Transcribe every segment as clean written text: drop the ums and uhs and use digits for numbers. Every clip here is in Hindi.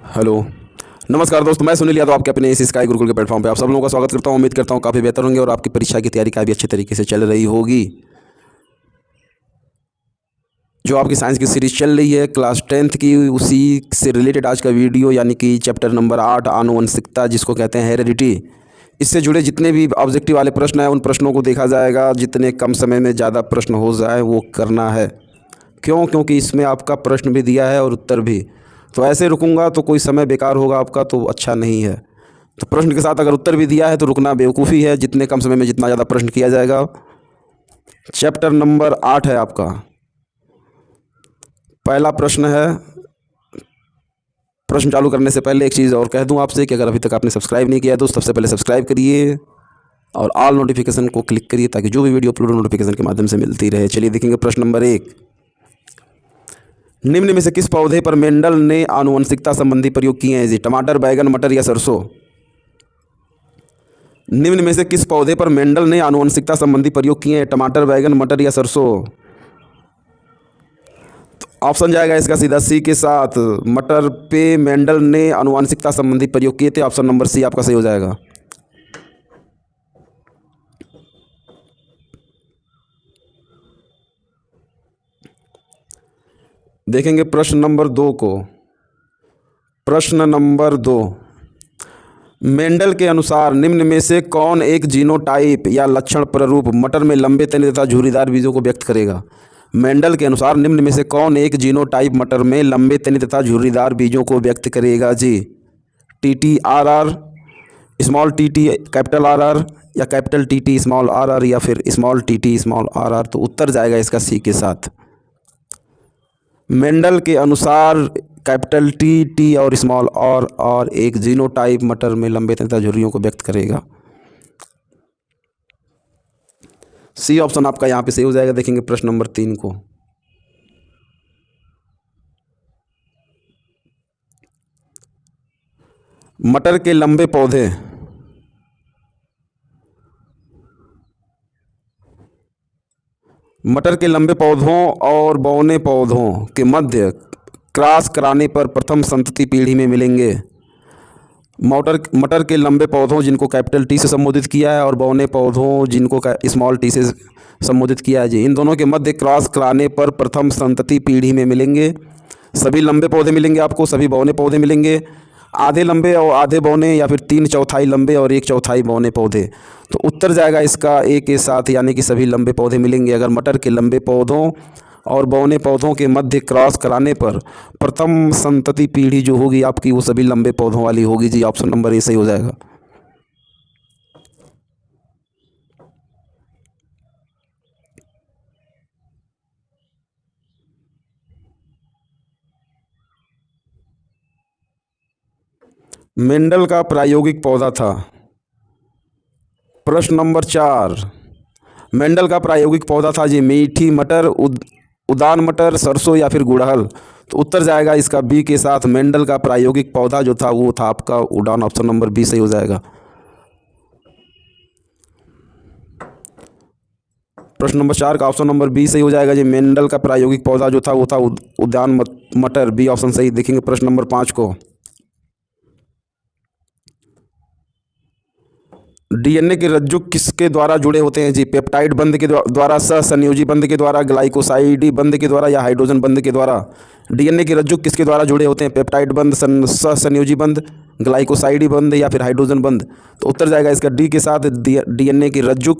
हेलो। नमस्कार दोस्तों, मैं सुनील यादव आपके अपने इस स्काई गुरुकुल के प्लेटफॉर्म पे आप सब लोगों का स्वागत करता हूं। उम्मीद करता हूं काफ़ी बेहतर होंगे और आपकी परीक्षा की तैयारी काफ़ी अच्छे तरीके से चल रही होगी। जो आपकी साइंस की सीरीज़ चल रही है क्लास 10th की, उसी से रिलेटेड आज का वीडियो यानी कि चैप्टर नंबर 8 आनुवंशिकता, जिसको कहते हैं हेरेडिटी। इससे जुड़े जितने भी ऑब्जेक्टिव वाले प्रश्न हैं उन प्रश्नों को देखा जाएगा। जितने कम समय में ज़्यादा प्रश्न हो जाए वो करना है। क्यों? क्योंकि इसमें आपका प्रश्न भी दिया है और उत्तर भी। तो ऐसे रुकूंगा तो कोई समय बेकार होगा आपका, तो अच्छा नहीं है। तो प्रश्न के साथ अगर उत्तर भी दिया है तो रुकना बेवकूफ़ी है। जितने कम समय में जितना ज़्यादा प्रश्न किया जाएगा। चैप्टर नंबर 8 है आपका। पहला प्रश्न है। प्रश्न चालू करने से पहले एक चीज़ और कह दूं आपसे कि अगर अभी तक आपने सब्सक्राइब नहीं किया है तो सबसे पहले सब्सक्राइब करिए और ऑल नोटिफिकेशन को क्लिक करिए ताकि जो भी वीडियो अपलोड नोटिफिकेशन के माध्यम से मिलती रहे। चलिए देखेंगे प्रश्न नंबर 1। निम्न में से किस पौधे पर मेंडल ने आनुवंशिकता संबंधी प्रयोग किए हैं? जी, टमाटर, बैगन, मटर या सरसों? निम्न में से किस पौधे पर मेंडल ने आनुवंशिकता संबंधी प्रयोग किए हैं? टमाटर, बैगन, मटर या सरसों? तो ऑप्शन जाएगा इसका सीधा सी के साथ। मटर पे मेंडल ने आनुवंशिकता संबंधी प्रयोग किए थे। ऑप्शन नंबर सी आपका सही हो जाएगा। देखेंगे प्रश्न नंबर 2 को। प्रश्न नंबर 2, मेंडल के अनुसार निम्न में से कौन एक जीनोटाइप या लक्षण प्ररूप मटर में लंबे तने तथा झुर्रीदार बीजों को व्यक्त करेगा? मेंडल के अनुसार निम्न में से कौन एक जीनोटाइप मटर में लंबे तने तथा झुर्रीदार बीजों को व्यक्त करेगा? जी, TTRR, small TT capital RR, या कैपिटल TT स्मॉल RR, या फिर स्मॉल TT स्मॉल RR? तो उत्तर जाएगा इसका सी के साथ। मेंडल के अनुसार कैपिटल टी और स्मॉल और एक जीनोटाइप मटर में लंबे तथा झुर्रियों को व्यक्त करेगा। सी ऑप्शन आपका यहाँ पे सही हो जाएगा। देखेंगे प्रश्न नंबर 3 को। मटर के लंबे पौधे मटर के लंबे पौधों और बौने पौधों के मध्य क्रॉस कराने पर प्रथम संतति पीढ़ी में मिलेंगे। मटर के लंबे पौधों जिनको कैपिटल टी से संबोधित किया है और बौने पौधों जिनको स्मॉल टी से संबोधित किया है, जी, इन दोनों के मध्य क्रॉस कराने पर प्रथम संतति पीढ़ी में मिलेंगे। सभी लंबे पौधे मिलेंगे आपको, सभी बौने पौधे मिलेंगे। आधे लंबे और आधे बौने, या फिर 3/4 लंबे और 1/4 बौने पौधे? तो उत्तर जाएगा इसका ए के साथ, यानी कि सभी लंबे पौधे मिलेंगे। अगर मटर के लंबे पौधों और बौने पौधों के मध्य क्रॉस कराने पर प्रथम संतति पीढ़ी जो होगी आपकी वो सभी लंबे पौधों वाली होगी। जी, ऑप्शन नंबर ए सही हो जाएगा। मेंडल का प्रायोगिक पौधा था। प्रश्न नंबर 4, मेंडल का प्रायोगिक पौधा था जी मीठी मटर, उदान मटर, सरसों या फिर गुड़हल? तो उत्तर जाएगा इसका बी के साथ। मेंडल का प्रायोगिक पौधा जो था वो था आपका उड़ान। ऑप्शन नंबर बी सही हो जाएगा। प्रश्न नंबर 4 का ऑप्शन नंबर बी सही हो जाएगा जी। मेंडल का प्रायोगिक पौधा जो था वो था उद्यान मटर, बी ऑप्शन सही। देखेंगे प्रश्न नंबर 5 को। डीएनए के रज्जु किसके द्वारा जुड़े होते हैं? जी, पेप्टाइड बंध के द्वारा, सहसंयोजी बंध के द्वारा, ग्लाइकोसाइडी बंध के द्वारा या हाइड्रोजन बंध के द्वारा? डीएनए के रज्जु किसके द्वारा जुड़े होते हैं? पेप्टाइड बंध, सहसंयोजी बंध, ग्लाइकोसाइडी बंध या फिर हाइड्रोजन बंध? तो उत्तर जाएगा इसका डी के साथ। डीएनए के रज्जु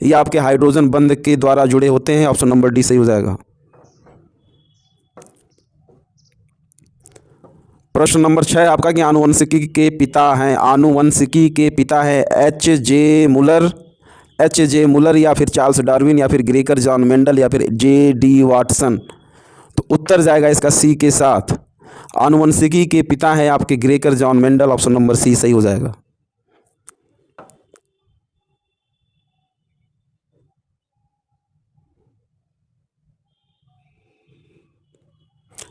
ये आपके हाइड्रोजन बंध के द्वारा जुड़े होते हैं। ऑप्शन नंबर डी सही हो जाएगा। प्रश्न नंबर 6 आपका कि आनुवंशिकी के पिता हैं, आनुवंशिकी के पिता हैं एच जे मुलर या फिर चार्ल्स डार्विन या फिर ग्रेगर जॉन मेंडल या फिर जे.डी. वाटसन? तो उत्तर जाएगा इसका सी के साथ। आनुवंशिकी के पिता हैं आपके Gregor John Mendel. Option number C सही हो जाएगा।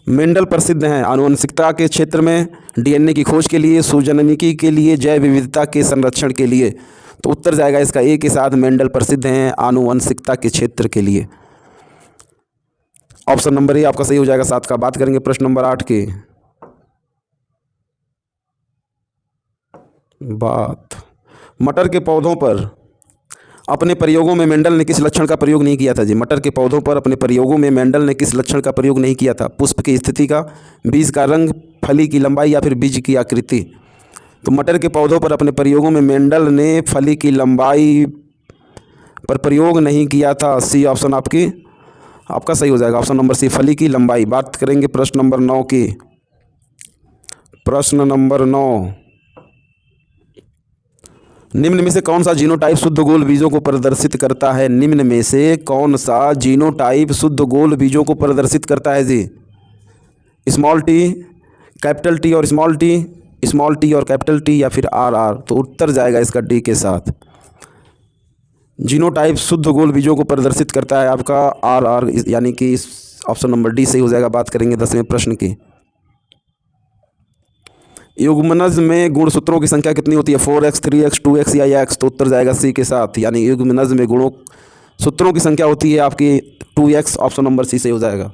मेंडल प्रसिद्ध हैं आनुवंशिकता के क्षेत्र में, डीएनए की खोज के लिए, सूजननिकी के लिए, जैव विविधता के संरक्षण के लिए। तो उत्तर जाएगा इसका ए के साथ। मेंडल प्रसिद्ध हैं आनुवंशिकता के क्षेत्र के लिए। ऑप्शन नंबर ए आपका सही हो जाएगा 7 का। बात करेंगे प्रश्न नंबर 8 के। बात। मटर के पौधों पर अपने प्रयोगों में मेंडल ने किस लक्षण का प्रयोग नहीं किया था जी? मटर के पौधों पर अपने प्रयोगों में मेंडल ने किस लक्षण का प्रयोग नहीं किया था? पुष्प की स्थिति का, बीज का रंग, फली की लंबाई या फिर बीज की आकृति। तो मटर के पौधों पर अपने प्रयोगों में मेंडल ने फली की लंबाई पर प्रयोग नहीं किया था। सी ऑप्शन आपका सही हो जाएगा, ऑप्शन नंबर सी, फली की लंबाई। बात करेंगे प्रश्न नंबर 9 की। प्रश्न नंबर 9, निम्न में से कौन सा जीनोटाइप शुद्ध गोल बीजों को प्रदर्शित करता है? निम्न में से कौन सा जीनोटाइप शुद्ध गोल बीजों को प्रदर्शित करता है जी? स्मॉल टी, कैपिटल टी और स्मॉल टी, स्मॉल टी और कैपिटल टी, या फिर आर आर। तो उत्तर जाएगा इसका डी के साथ। जीनोटाइप शुद्ध गोल बीजों को प्रदर्शित करता है आपका आर आर, यानी कि इस ऑप्शन नंबर डी सही हो जाएगा। बात करेंगे 10वें प्रश्न की। युग्मनज में गुणसूत्रों की संख्या कितनी होती है? 4x, 3x, 2x या x? तो उत्तर जाएगा सी के साथ, यानी युग्मनज में गुणों सूत्रों की संख्या होती है आपकी 2x। ऑप्शन नंबर सी सही हो जाएगा।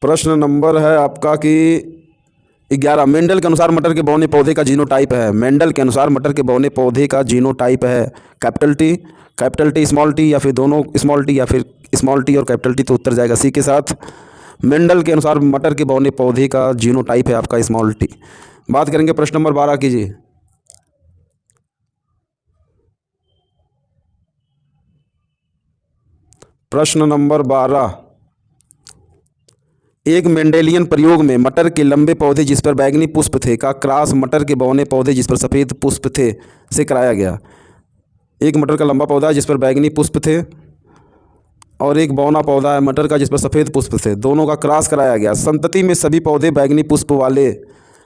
प्रश्न नंबर है आपका कि 11, मेंडल के अनुसार मटर के बौने पौधे का जीनोटाइप है। मेंडल के अनुसार मटर के बौने पौधे का जीनोटाइप है कैपिटल टी स्मॉल टी, या फिर दोनों स्मॉल टी, या फिर स्मॉल टी और कैपिटल टी। तो उत्तर जाएगा सी के साथ। मेंडल के अनुसार मटर के बौने पौधे का जीनोटाइप है आपका स्मॉल टी। बात करेंगे प्रश्न नंबर 12 कीजिए। प्रश्न नंबर 12, एक मेंडेलियन प्रयोग में मटर के लंबे पौधे जिस पर बैंगनी पुष्प थे का क्रॉस मटर के बौने पौधे जिस पर सफ़ेद पुष्प थे से कराया गया। एक मटर का लंबा पौधा है जिस पर बैंगनी पुष्प थे, और एक बौना पौधा है मटर का जिस पर सफ़ेद पुष्प थे। दोनों का क्रॉस कराया गया। संतति में सभी पौधे बैंगनी पुष्प वाले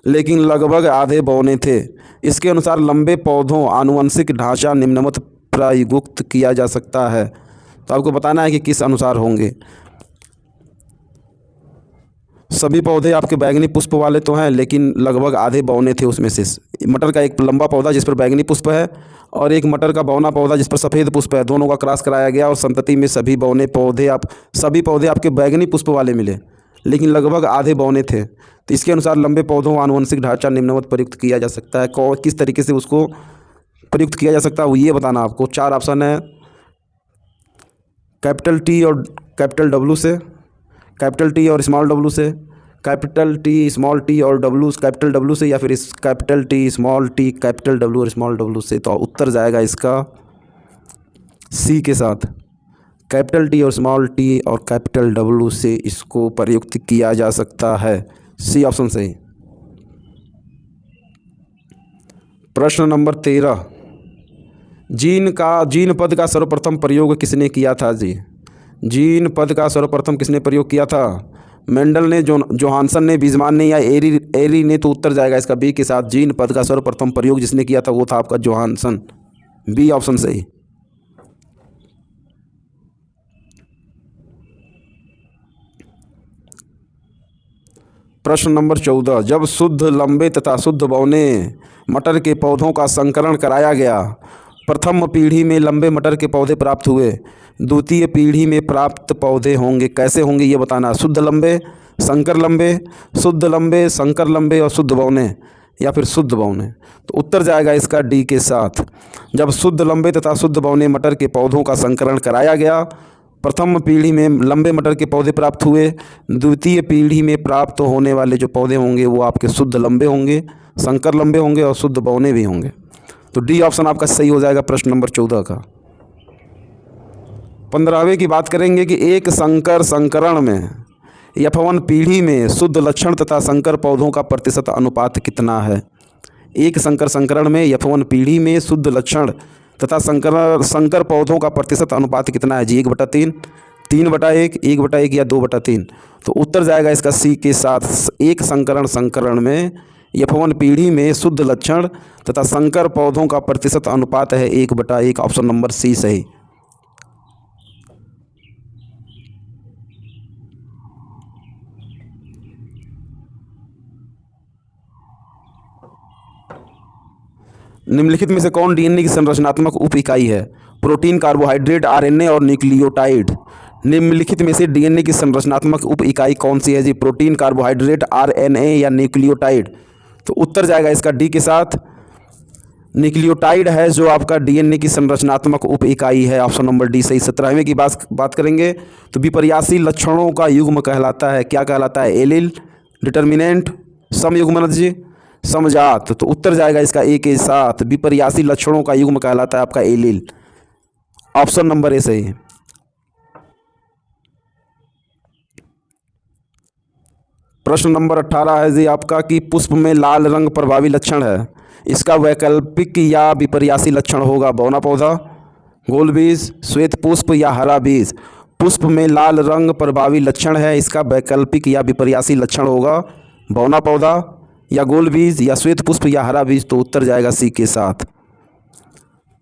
लेकिन लगभग आधे बौने थे। इसके अनुसार लंबे पौधों आनुवंशिक ढांचा निम्नवत प्रयुक्त किया जा सकता है। तो आपको बताना है कि किस अनुसार होंगे। सभी पौधे आपके बैंगनी पुष्प वाले तो हैं, लेकिन लगभग आधे बौने थे उसमें से। मटर का एक लंबा पौधा जिस पर बैंगनी पुष्प है, और एक मटर का बौना पौधा जिस पर सफ़ेद पुष्प है। दोनों का क्रॉस कराया गया और संतति में सभी पौधे आपके बैंगनी पुष्प वाले मिले, लेकिन लगभग आधे बौने थे। तो इसके अनुसार लंबे पौधों आनुवंशिक ढांचा निम्नवत प्रयुक्त किया जा सकता है। किस तरीके से उसको प्रयुक्त किया जा सकता है वो ये बताना आपको। 4 ऑप्शन है, कैपिटल टी और कैपिटल डब्लू से, कैपिटल टी और स्मॉल डब्लू से, कैपिटल टी स्मॉल टी और डब्लू कैपिटल डब्लू से, या फिर इस capital T small T capital W और स्मॉल डब्लू से। तो उत्तर जाएगा इसका सी के साथ। कैपिटल टी और स्मॉल टी और कैपिटल डब्लू से इसको प्रयुक्त किया जा सकता है। सी ऑप्शन सही। प्रश्न नंबर 13, जीन पद का सर्वप्रथम प्रयोग किसने किया था जी? जीन पद का सर्वप्रथम किसने प्रयोग किया था? मेंडल ने, जोहानसन ने, बीजमान ने, या एरी ने? तो उत्तर जाएगा इसका बी के साथ। जीन पद का सर्वप्रथम प्रयोग जिसने किया था वो था आपका जोहानसन। बी ऑप्शन सही। प्रश्न नंबर 14, जब शुद्ध लंबे तथा शुद्ध बौने मटर के पौधों का संकरण कराया गया, प्रथम पीढ़ी में लंबे मटर के पौधे प्राप्त हुए, द्वितीय पीढ़ी में प्राप्त पौधे होंगे कैसे होंगे ये बताना। शुद्ध लंबे, संकर लंबे, शुद्ध लंबे, संकर लंबे और शुद्ध बौने, या फिर शुद्ध बौने। तो उत्तर जाएगा इसका डी के साथ। जब शुद्ध लंबे तथा शुद्ध बौने मटर के पौधों का संकरण कराया गया, प्रथम पीढ़ी में लंबे मटर के पौधे प्राप्त हुए, द्वितीय पीढ़ी में प्राप्त होने वाले जो पौधे होंगे वो आपके शुद्ध लंबे होंगे, संकर लंबे होंगे और शुद्ध बौने भी होंगे। तो डी ऑप्शन आपका सही हो जाएगा प्रश्न नंबर 14 का। 15वें की बात करेंगे कि एक संकर संकरण में F1 पीढ़ी में शुद्ध लक्षण तथा संकर पौधों का प्रतिशत अनुपात कितना है? एक संकर संकरण में F1 पीढ़ी में शुद्ध लक्षण तथा संकर पौधों का प्रतिशत अनुपात कितना है जी? 1/3, 3/1, 1/1 या 2/3। तो उत्तर जाएगा इसका सी के साथ। एक संकरण में F1 पीढ़ी में शुद्ध लक्षण तथा संकर पौधों का प्रतिशत अनुपात है 1/1। ऑप्शन नंबर सी सही। निम्नलिखित में से कौन डीएनए की संरचनात्मक उप इकाई है? प्रोटीन, कार्बोहाइड्रेट, आरएनए और न्यूक्लियोटाइड। निम्नलिखित में से डीएनए की संरचनात्मक उप इकाई कौन सी है जी? प्रोटीन, कार्बोहाइड्रेट, आरएनए या न्यूक्लियोटाइड। तो उत्तर जाएगा इसका डी के साथ, न्यूक्लियोटाइड है जो आपका डीएनए की संरचनात्मक उप इकाई है। ऑप्शन नंबर डी सही। 17वें की बात करेंगे तो विपर्यासी लक्षणों का युग्म कहलाता है, क्या कहलाता है? एलील, डिटर्मिनेंट, समयुग्मनज जी, समजात। तो उत्तर जाएगा इसका ए के साथ, विपर्यासी लक्षणों का युग्म कहलाता है आपका एलील। ऑप्शन नंबर ए सही। प्रश्न नंबर 18 है जी आपका कि पुष्प में लाल रंग प्रभावी लक्षण है, इसका वैकल्पिक या विपर्यासी लक्षण होगा? बौना पौधा, गोल बीज, श्वेत पुष्प या हरा बीज। पुष्प में लाल रंग प्रभावी लक्षण है, इसका वैकल्पिक या विपर्यासी लक्षण होगा? बौना पौधा या गोल बीज या श्वेत पुष्प या हरा बीज। तो उत्तर जाएगा सी के साथ,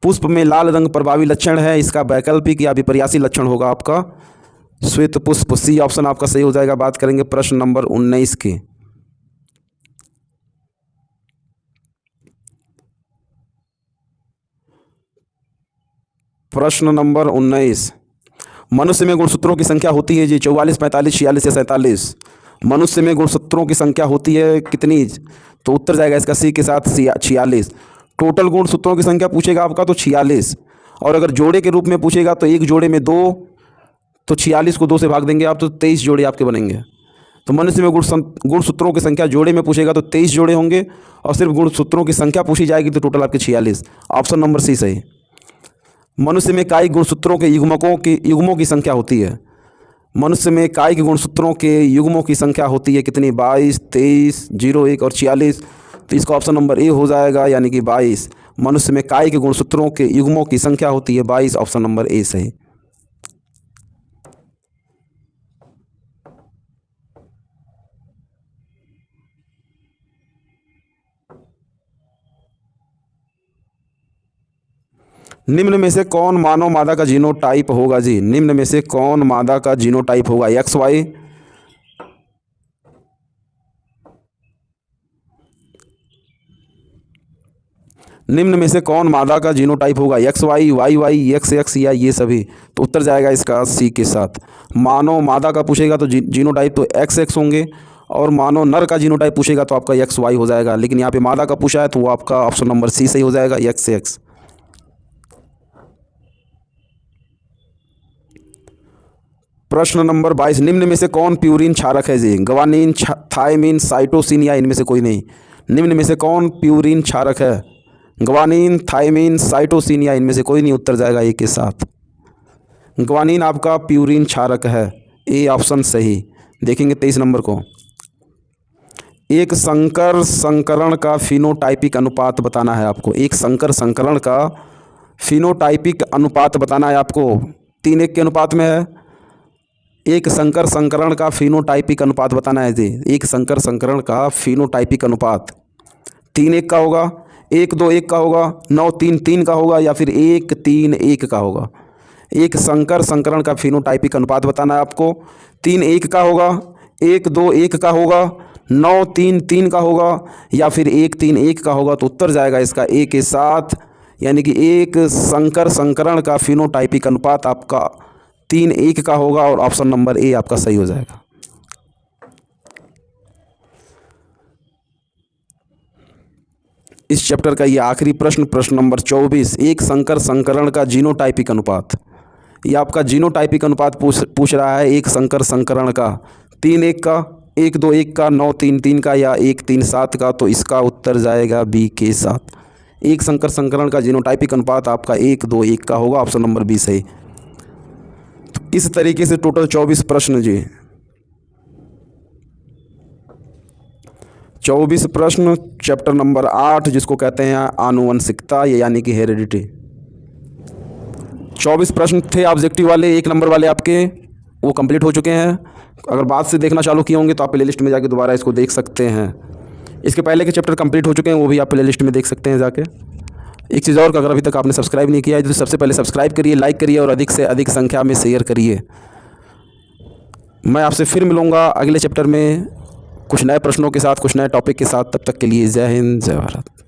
पुष्प में लाल रंग प्रभावी लक्षण है, इसका वैकल्पिक या विपर्यासी लक्षण होगा आपका श्वेत पुष्प। सी ऑप्शन आपका सही हो जाएगा। बात करेंगे प्रश्न नंबर 19 की। प्रश्न नंबर 19, मनुष्य में गुणसूत्रों की संख्या होती है जी 44, 45, 46 या 47। मनुष्य में गुणसूत्रों की संख्या होती है कितनी? तो उत्तर जाएगा इसका सी के साथ, 46। टोटल गुणसूत्रों की संख्या पूछेगा आपका तो 46, और अगर जोड़े के रूप में पूछेगा तो एक जोड़े में 2, तो 46 को 2 से भाग देंगे आप तो 23 जोड़े आपके बनेंगे। तो मनुष्य में गुणसूत्रों की संख्या जोड़े में पूछेगा तो 23 जोड़े होंगे, और सिर्फ गुणसूत्रों की संख्या पूछी जाएगी तो टोटल आपके 46। ऑप्शन नंबर सी सही। मनुष्य में कायिक गुणसूत्रों के युग्मों की संख्या होती है। मनुष्य में कायिक गुणसूत्रों के युग्मों की संख्या होती है कितनी? 22, 23, 01 और 46। तो इसका ऑप्शन नंबर ए हो जाएगा, यानी कि 22। मनुष्य में कायिक गुणसूत्रों के युग्मों की संख्या होती है 22। ऑप्शन नंबर ए सही। निम्न में से कौन मानव मादा का जीनोटाइप होगा जी? निम्न में से कौन मादा का जीनोटाइप होगा? XY, निम्न में से कौन मादा का जीनोटाइप होगा? XY, YY, XX या ये सभी। तो उत्तर जाएगा इसका सी के साथ। मानव मादा का पूछेगा तो जीनोटाइप तो XX होंगे, और मानव नर का जीनोटाइप पूछेगा तो आपका XY हो जाएगा। लेकिन यहाँ पे मादा का पूछा है तो वो आपका ऑप्शन नंबर सी सही हो जाएगा, XX। प्रश्न नंबर 22, निम्न में से कौन प्यूरिन क्षारक है जी? ग्वानिन, थायमिन, साइटोसिन या इनमें से कोई नहीं। निम्न में से कौन प्यूरिन क्षारक है? ग्वानिन, थायमिन, साइटोसिन या इनमें से कोई नहीं। उत्तर जाएगा ए के साथ, ग्वानिन आपका प्यूरिन क्षारक है। ए ऑप्शन सही। देखेंगे 23 नंबर को। एक संकर संकरण का फिनोटाइपिक अनुपात बताना है आपको। एक संकर संकरण का फिनोटाइपिक अनुपात बताना है आपको। 3:1 के अनुपात में है। एक संकर संकरण का फिनोटाइपिक अनुपात बताना है जी। एक संकर संकरण का फिनोटाइपिक अनुपात 3:1 का होगा, 1:2:1 का होगा, 9:3:3 का होगा, या फिर 1:3:1 का होगा। एक संकर संकरण का फिनोटाइपिक अनुपात बताना है आपको। 3:1 का होगा, 1:2:1 का होगा, 9:3:3 का होगा, या फिर 1:3:1 का होगा। तो उत्तर जाएगा इसका ए के साथ, यानी कि एक संकर संकरण का फिनोटाइपिक अनुपात आपका 3:1 का होगा, और ऑप्शन नंबर ए आपका सही हो जाएगा। इस चैप्टर का ये आखिरी प्रश्न, प्रश्न नंबर 24, एक संकर संकरण का जीनोटाइपिक अनुपात। ये आपका जीनोटाइपिक अनुपात पूछ रहा है एक संकर संकरण का, 3:1 का, 1:2:1 का, 9:3:3 का, या 1:3:7 का। तो इसका उत्तर जाएगा बी के साथ। एक संकर संकरण का जीनोटाइपिक अनुपात आपका 1:2:1 का होगा। ऑप्शन नंबर बी सही। तो इस तरीके से टोटल 24 प्रश्न जी, 24 प्रश्न चैप्टर नंबर 8 जिसको कहते हैं आनुवंशिकता, यानी कि हेरिडिटी। 24 प्रश्न थे ऑब्जेक्टिव वाले, 1 नंबर वाले आपके वो कंप्लीट हो चुके हैं। अगर बाद से देखना चालू किए होंगे तो आप प्ले लिस्ट में जाके दोबारा इसको देख सकते हैं। इसके पहले के चैप्टर कंप्लीट हो चुके हैं, वो भी आप प्ले लिस्ट में देख सकते हैं जाके। एक चीज़ और, अगर अभी तक आपने सब्सक्राइब नहीं किया है तो सबसे पहले सब्सक्राइब करिए, लाइक करिए और अधिक से अधिक संख्या में शेयर करिए। मैं आपसे फिर मिलूँगा अगले चैप्टर में कुछ नए प्रश्नों के साथ, कुछ नए टॉपिक के साथ। तब तक के लिए जय हिंद, जय भारत।